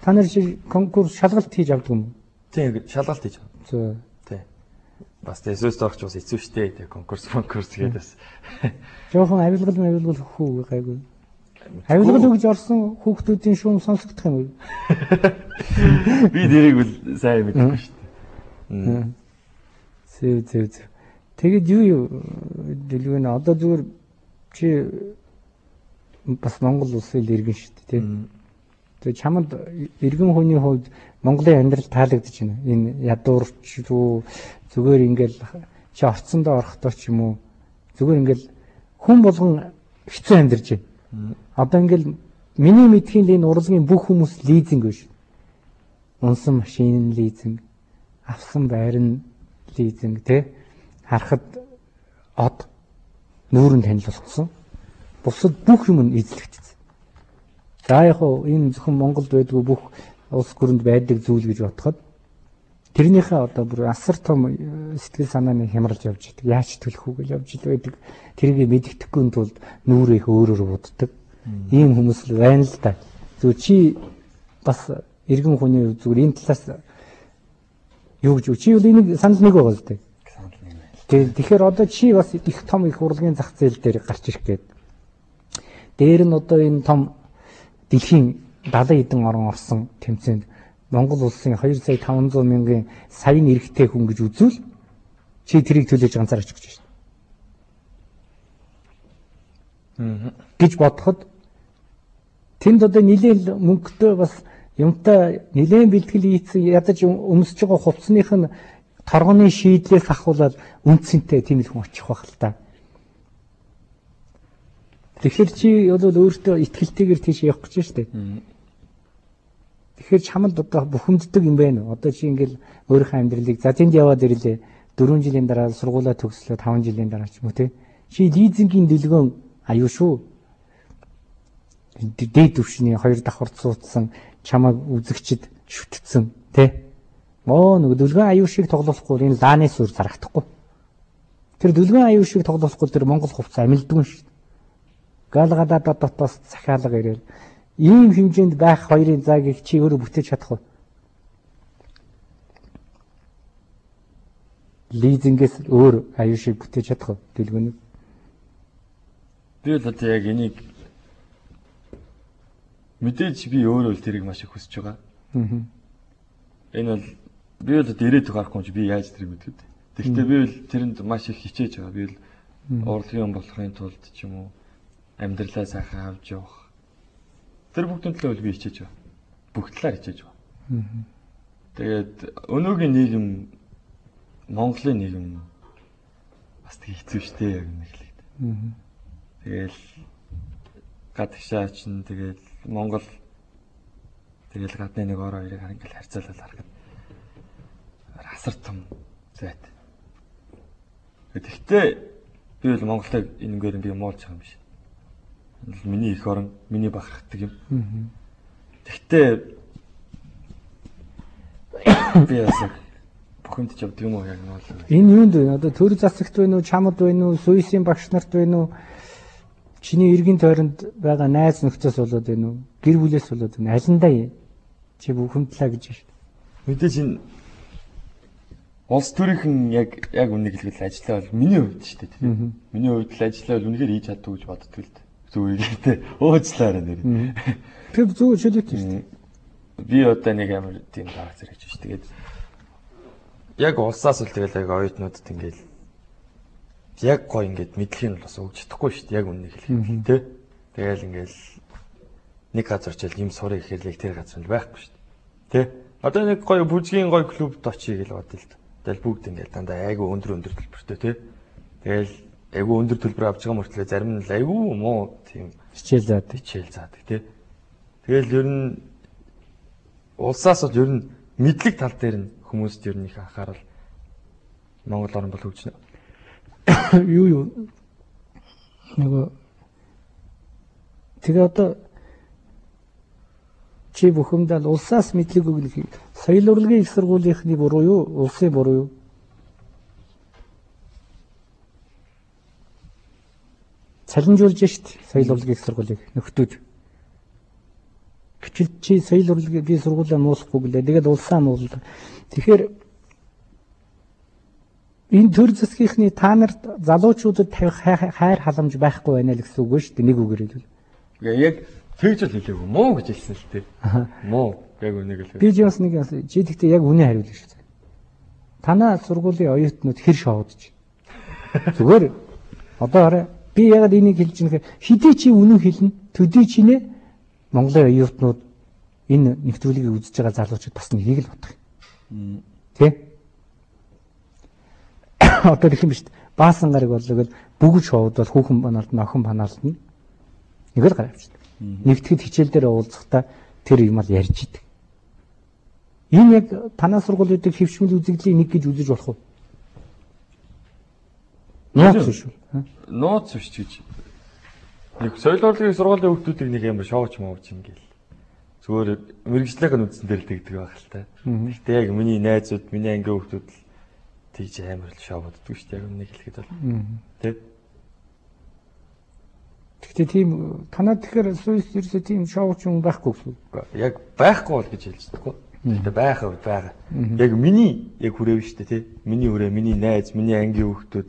Та нар конкурс шалгалт хийж авдаг юм уу? Тийм шалгалт хийж авдаг. За. Тийм. Бас тэсвэс орч бас хэцүү штэй тийм конкурс гээд бас. Жохон авилгал хүү гайгүй. Авилгал өгж орсон хүүхдүүдийн шуум сонсогдох юм уу? Би дэрийг бол сайн мэдгүй шүү дээ. Зөө. Тэгэд юу дэлгэн одоо зүгээр чи бас Монгол улсын иргэн шүү дээ тийм. Тэгээ чамд иргэн хүний хувьд Монголын амьдрал таалагдж байна. Энэ ядуурч руу зүгээр ингээл чи орцсондоо орохдоо ч юм уу зүгээр ингээл хүн болгон хэцүү амьдарч байна. Одоо ингээл миний мэдхийн л энэ урлагийн бүх хүмүүс лизинг биш. Унсан машин лизинг, авсан байр нь лизинг тий харахад од нүүрэн танил болгосон. Бусад бүх юм нь эзлэгдсэн. За яг хоо энэ зөвхөн Монголд байдгүй бүх улс гүрэнд байдаг зүйл гэж бодоход тэрнийхээ одоо бүр асар том сэтгэл санааны хямралж явж байдаг. Яаж төлөх үү гэж явж байдаг. Тэрийг мэддэхгүй тулд нүүрээ өөрөөр буддаг. Ийм хүмүүс л байна л да. Зөв чи бас иргэн хүний зүгээр энэ талаас юу гэж чи бол энийг санал нэг байгаа л дээ. Тэгэхээр одоо чи бас их том их урлагийн зах зээл дээр гарч ирэх гээд. Дээр нь одоо энэ том дэлхийн 70 хэдэн орн орсон тэмцээнд Монгол улсын 2,500,000 саяын эрэгтэй хүн гэж үзвэл чи тэрийг төлөөж ганцаар очих гэж байна. Гэж бодоход тэнд одоо нэлээд мөнгөтэй бас юмтай нэлээд бэлтгэл хийсэн ядаж өмсөж байгаа хувцсных нь торгоны шийдлээс ахуулаад үнцэнтэй тийм л хүн очих байх л та. Тэгэхээр чи бол өөртөө итгэлтэйгээр тийш явах гэж штэ. Тэгэхээр чамд одоо бухимддаг юм байна уу? Одоо чи ингээл өөрийнхөө амьдралыг за тэнд яваад ирлээ. 4 жилийн дараа сургуулаа төгслөө 5 жилийн дараа ч юм уу те. Чи лизингийн дэлгөөн аюу шүү. Дээд төвшний 2 давхар цуцсан чамайг үзэгчд шүтгцэн те. Нөгөө дүлгэн аюу шиг тоглохгүй энэ лааны сүр зарагдахгүй. Тэр дүлгэн аюу шиг тоглохгүй тэр Монгол хувцас амилдгүй шүү. Галгадаа дотоос захиалга ирэл. Ийм хэмжээнд байх хоёрын заагийг чи өөрөө бүтээж чадах уу? Лизингээс өөр аюу шиг бүтээж чадах уу? Дэлгүүнийг. Би л одоо яг энийг мэдээж би өөрөө л тэрийг маш их хүсэж байгаа. Энэ бол би л одоо ирээд гарахгүй чи би яаж тэрийг мэдвэ? Тэгэхдээ би л тэрэнд маш их хичээж байгаа. Би л урлагийн болохын тулд ч юм уу амьдралаа сайхан авч явах. Тэр бүгдийн төлөө би хичээж байгаа. Бүх талаар хичээж байгаа. Тэгээд өнөөгийн нийгэм Монголын нийгэм бас тэг хэцүү шттэ яг нэглээд. Тэгэл гадагшаач нь тэгэл Монгол тэгэл гадны нэг ороо хоёрыг ингээл харьцуулаад харахад асар том зайт. Тэгэхдээ би бол Монголыг энэгээр би муулж байгаа юм биш. Миний их орон, миний бахархдаг юм. Тэгтээ би ясаг бухимдж явдаг юм уу яг нь бол. Энэ юунд вэ? Одоо төр засагт байна уу, чамд байна уу, суйсийн багш нарт байна уу? Чиний эргийн тойронд байгаа найз нөхцөөс болоод байна уу? Гэр бүлээс болоод байна. Алиндаа чи бухимдлаа гэж байна шүү дээ. Мэдээж энэ улс төрийнхэн яг үнийг хэлбэл ажиллаа бол миний хувьд шүү дээ. Миний хувьд л ажиллаа бол үнэхээр хийж чаддаг гэж боддог л дээ. Зүгээрээ уучлаарай нэр. Тэр зүг шилдэг шүү дээ. Би одоо нэг амар тийм баг зэрэгч шүү. Тэгээд яг улсаас л тэгэл яг оюутнуудад ингээл яг гоо ингээд мэдлэгийг нь бас өгч чадахгүй шүү дээ. Яг үннийг хэлэх тий. Тэгэл ингээл нэг газар ч юм сурыг ихэрлэг тэр газар нь байхгүй шүү дээ. Тий. Одоо нэг гоё бүжгийн гоё клубд очие гэж бодъё л. Тэгэл бүгд ингээл дандаа айгүй өндөр төлбөртэй тий. Тэгэл айгүй өндөр төлбөр авч байгаа мөртлөө зарим нь айгүй муу тийм хичээл заадаг тий. Тэгэл ер нь улсаас бол ер нь мэдлэг тал дээр нь хүмүүст ер нь их анхаарал Монгол орн бол хөгжнө. Юу нөгөө тэгээ одоо чи бухимдал улсаас мэдлэг өгнөх соёл урлагийн их сургуулийнхны буруу юу? Улсын буруу юу? Цалинжуулж шít соёл урлагийн их сургуулийг нөхдүүд. Гэтэл чи соёл урлагийг би сургуулаа муусахгүй гэлээ. Тэгээд улсаа муулдаг. Тэгэхээр энэ төр засгийнхны та нарт залуучуудад тавих хайр халамж байхгүй байна л гэсэн үг шүү дээ. Нэг үгээр хэлбэл. Яг тэгж л хэлээгүй. Муу гэж хэлсэн л дээ. Муу. Яг үнийг л. Би ч бас нэг чи тэгтээ яг үнэ хариулна шүү дээ. Танаа сургуулийн оюутнууд хэр шоудж. Зүгээр одоо хараа би ягаад энийг хэлж байгаа хэдий чи үнэн хэлнэ төдий чинээ Монголын оюутнууд энэ нэвтрүүлгийг үзэж байгаа залуучууд бас нэгийг л бодох юм. Тэ? Одоо их юм шүү дээ. Баасан гараг боллоо гэж бүгд шоуд бол хүүхэн банаалд охин банаалд нэг л гараа авчихдаг. Нэгтгэд хичээл дээр уулзахдаа тэр юм ал ярьж идэг. Энэ яг танаа сургуулиудыг хөвшмөл үзэгдлийн нэг гэж үзэж болох уу? Нууц шүү. Нууц биш гэж. Нэг соёл урлагийн сургуулийн хүүхдүүдийг нэг амар шоуч мовч ингээл. Зүгээр мэрэгжлийн үндсэн дээр л тэгдэг байх л та. Гэхдээ яг миний найзууд, миний ангийн хүүхдүүд л тийж амар л шоуддаг шүү дээ. Яг нэг хэлэхэд бол. Тэ? Гэхдээ тийм танад тэгэхээр сүйс ерөөсөө тийм шоуч юм байхгүй гэсэн. Яг байхгүй бол гэж хэлж чадахгүй. Гэхдээ байгаа. Яг миний яг хүрээв шүү дээ, тий. Миний хүрээ, миний найз, миний ангийн хүүхдүүд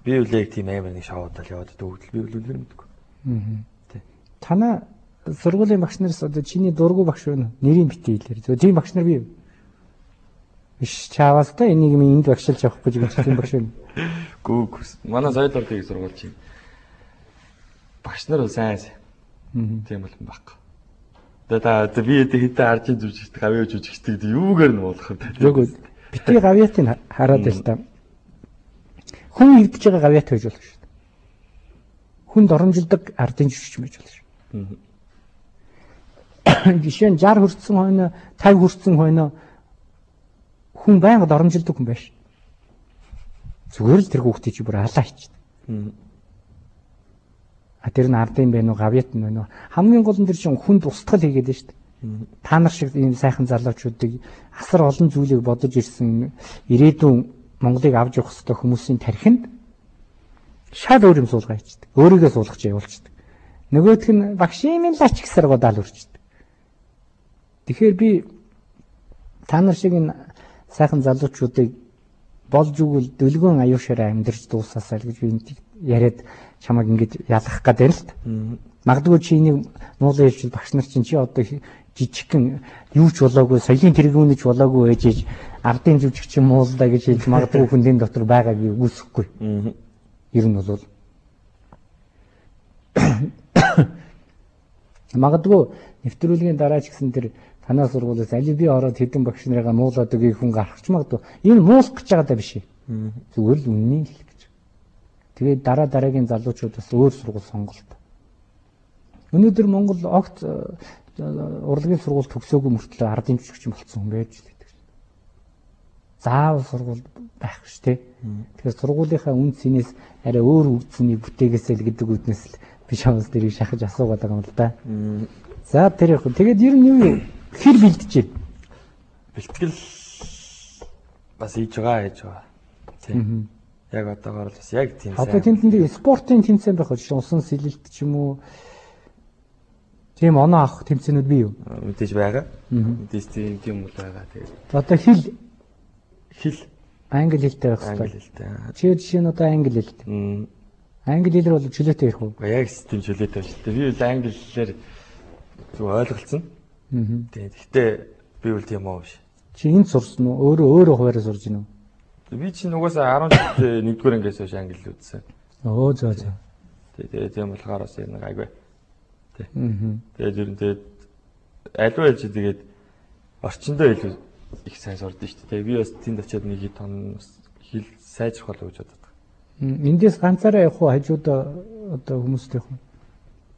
би үл яг тийм амар нэг шоудал яваад дөгдөл би үл мэдгүй. Тий. Танаа сургуулийн багш нараас одоо чиний дургу багш байна. Нэрийн битээ хэлээр. Зөв тийм багш нар бий юу? Иш чаавас та энийг минь энд багшилж авахгүй гэж тийм багш байна. Гүү. Манай соёл урлагийн сургууль чинь багш нар сайн. Тийм бол баг. Одоо би хэдэн аржин зүжигт гавьяа зүжигт юугаар нь болох вэ? Зөв. Битгий гавьяатыг хараад л та. Хүн ирдэж байгаа гавьяат байж болох шүү дээ. Хүн доромжилдог ардын жүжигч байж болно шүү. Жишээ нь 60 хүрсэн хойно 50 хүрсэн хойно хүн байнга доромжилдог хүн байш. Зүгээр л тэр хүүхдийг чи бүр алаа хийчихдэг. Тэр нь ардын байна уу, гавьяат нь байна уу? Хамгийн гол нь тэр чинь хүнд устгал хийгээд байна шүү дээ. Та нар шиг ийм сайхан залуучуудыг асар олон зүйлийг бодож ирсэн ирээдүйн Монголыг авч явах хэвээр хүмүүсийн тархинд шал өөр юм суулгаа хийдэг. Өөрийгөө суулгаж явуулчихдаг. Нөгөөх нь багш юм лач гэсээр годаал үрчдэг. Тэгэхээр би та нар шиг энэ сайхан залуучуудыг болж өгвөл дөлгөөн аюушаараа амьдарч дуусаасаа л гэж би яриад чамайг ингэж ялгах гэдэг л та. Магадгүй чи энийг нуулаа хэлж багш нар чинь чи одоо жижигхэн юу ч болоогүй соёлын тэргүүнэж болоогүй ээжиж ардын жүжигч юм уу л да гэж хэлж магадгүй хүндийн дотор байгааг үгүйсэхгүй. Ер нь бол магадгүй нэвтрүүлгийн дараа ч гэсэн тэр танаа сургуулиас аль би ороод хэдэн багш нарыгаа муулаад өгье хүн гарахч магадгүй. Энэ муулах гэж байгаа даа биш. Зүгээр л үннийг хэлэх гэж. Тэгээд дараагийн залуучууд бас өөр сургууль сонголт. Өнөөдөр Монгол огт урлагийн сургууль төгсөөгүй мөртлөө ардын жүжигч болсон хүн байж байдаг. Заавал сургууль байх ш тэ. Тэгэхээр сургуулийнхаа үн цэнээс арай өөр үгцний бүтээгээсэй л гэдэг үднэс л би шавс дэрийг шахаж асуугаад байгаа юм л да. За тэр яг тэгээд ер нь юу хэр бэлтжээ. Бэлтгэл бас хийж байгаа. Тийм. Яг одоогоор л бас яг тийм сайн. Одоо тэмцээн спортын тэмцээн байх гэж усан сэлэлт ч юм уу тийм оноо авах тэмцээнүүд бий юу? Мэдээж байгаа. Мэдээж тийм үл байгаа. Тэгээд одоо хэл англи хэлтэй байх хэрэгтэй. Англи хэлтэй. Чи жишээ нь одоо англи хэлтэй. Англи хэлээр бол чөлөөтэй ярих уу? Яг тийм чөлөөтэй байна шүү дээ. Би бол англи хэлээр зөв ойлголцсон. Гэхдээ би бол тийм аа биш. Чи энд сурсан уу? Өөрөө хуваараа сурж гинэ үү? Би чинь угаасаа 11 дугаар ангиас хойш англи үзсэн. Оо зөө. Тэгээд тийм болохоор бас нэг айгүй. Тэгээд ер нь тэгээд аливаа хэлж тэгээд орчиндөө илүү их сайн сурдсан шүү дээ. Би бас тэнд очиад нэг хэд тон хэл сайжрах болов гэж боддог. Эндээс ганцаараа явах уу хажуудаа одоо хүмүүстэй явах уу?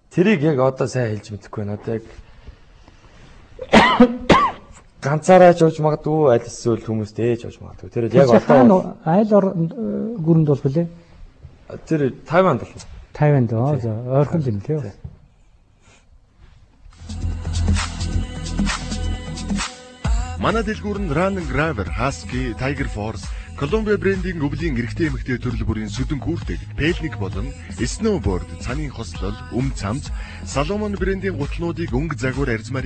Тэрийг яг одоо сайн хэлж мэдэхгүй байна. Одоо яг ганцаараа ч явж магадгүй, аль эсвэл хүмүүстэй ч явж магадгүй. Тэр яг одоо айл гүрэнд болох үлээ. Тэр Тайванд болох. Тайванд за ойрхон юм тийм. Манай дэлгүүр нь Running Graver, Husky, Tiger Force, Колумбиа брендийн өвлийн эрэгтэй эмэгтэй төрөл бүрийн сүдэн куртэг, пелник болон сноуборд, цанын хослол, цамц, Соломон брендийн гутлнуудыг өнгө загвар арзмаар